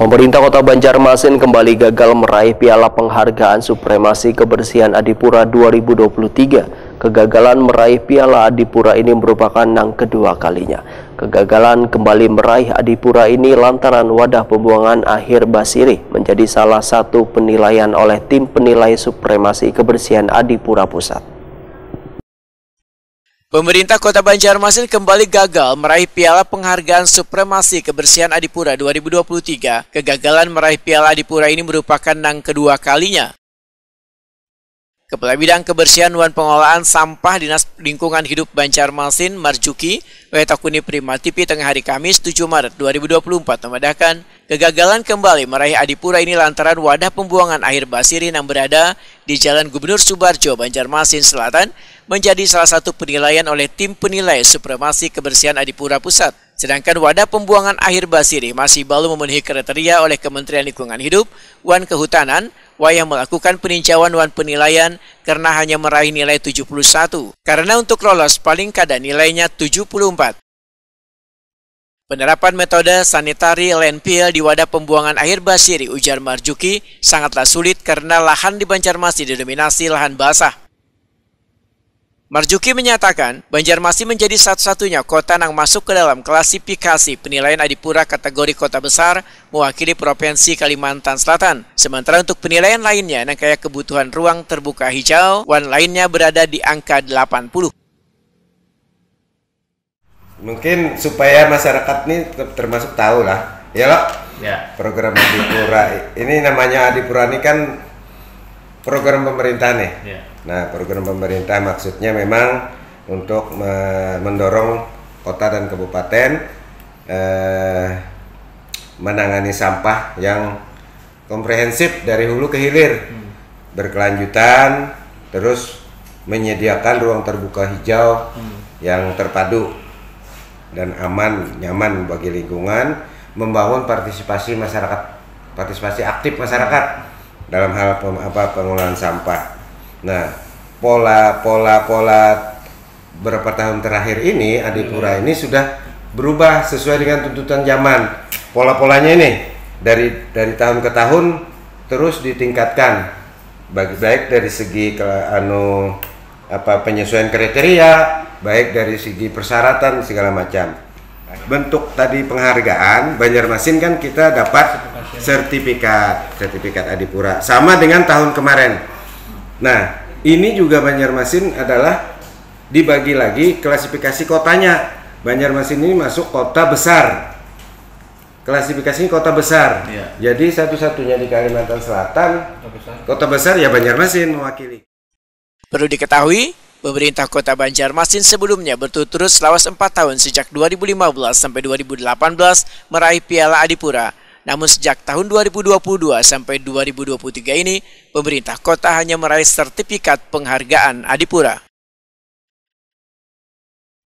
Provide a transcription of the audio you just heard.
Pemerintah Kota Banjarmasin kembali gagal meraih Piala Penghargaan Supremasi Kebersihan Adipura 2023. Kegagalan meraih Piala Adipura ini merupakan yang kedua kalinya. Kegagalan kembali meraih Adipura ini lantaran wadah pembuangan akhir Basiri menjadi salah satu penilaian oleh tim penilai Supremasi Kebersihan Adipura Pusat. Pemerintah Kota Banjarmasin kembali gagal meraih Piala Penghargaan Supremasi Kebersihan Adipura 2023. Kegagalan meraih Piala Adipura ini merupakan yang kedua kalinya. Kepala Bidang Kebersihan dan Pengelolaan Sampah Dinas Lingkungan Hidup Banjarmasin, Marjuki Wetakuni Primatipi tengah hari Kamis 7 Maret 2024 memedahkan kegagalan kembali meraih Adipura ini lantaran wadah pembuangan akhir Basiri yang berada di Jalan Gubernur Subarjo, Banjarmasin Selatan menjadi salah satu penilaian oleh tim penilai Supremasi Kebersihan Adipura Pusat. Sedangkan wadah pembuangan akhir Basiri masih belum memenuhi kriteria oleh Kementerian Lingkungan Hidup dan Kehutanan yang melakukan peninjauan dan penilaian karena hanya meraih nilai 71. Karena untuk lolos paling kada nilainya 74. Penerapan metode sanitary landfill di wadah pembuangan akhir Basiri, ujar Marjuki, sangatlah sulit karena lahan di Banjarmasin didominasi lahan basah. Marjuki menyatakan, Banjarmasin menjadi satu-satunya kota yang masuk ke dalam klasifikasi penilaian Adipura kategori kota besar mewakili Provinsi Kalimantan Selatan. Sementara untuk penilaian lainnya yang kayak kebutuhan ruang terbuka hijau, lainnya berada di angka 80. Mungkin supaya masyarakat ini termasuk tahu lah, ya loh, ya. Program Adipura ini namanya Adipura ini kan program pemerintah nih. Ya. Nah, program pemerintah maksudnya memang untuk mendorong kota dan kabupaten menangani sampah yang komprehensif dari hulu ke hilir, berkelanjutan, terus menyediakan ruang terbuka hijau yang terpadu dan aman, nyaman bagi lingkungan, membangun partisipasi masyarakat, partisipasi aktif masyarakat dalam hal pengelolaan sampah. Nah, pola beberapa tahun terakhir ini Adipura ini sudah berubah sesuai dengan tuntutan zaman. Pola-polanya ini dari tahun ke tahun terus ditingkatkan, baik dari segi penyesuaian kriteria, baik dari segi persyaratan segala macam. Bentuk tadi penghargaan Banjarmasin kan kita dapat sertifikat Adipura sama dengan tahun kemarin. Nah, ini juga Banjarmasin adalah dibagi lagi klasifikasi kotanya. Banjarmasin ini masuk kota besar. Klasifikasinya kota besar. Ya. Jadi satu-satunya di Kalimantan Selatan kota besar ya Banjarmasin mewakili. Perlu diketahui, pemerintah Kota Banjarmasin sebelumnya berturut-turut selama 4 tahun sejak 2015 sampai 2018 meraih Piala Adipura. Namun sejak tahun 2022 sampai 2023 ini, pemerintah kota hanya meraih sertifikat penghargaan Adipura.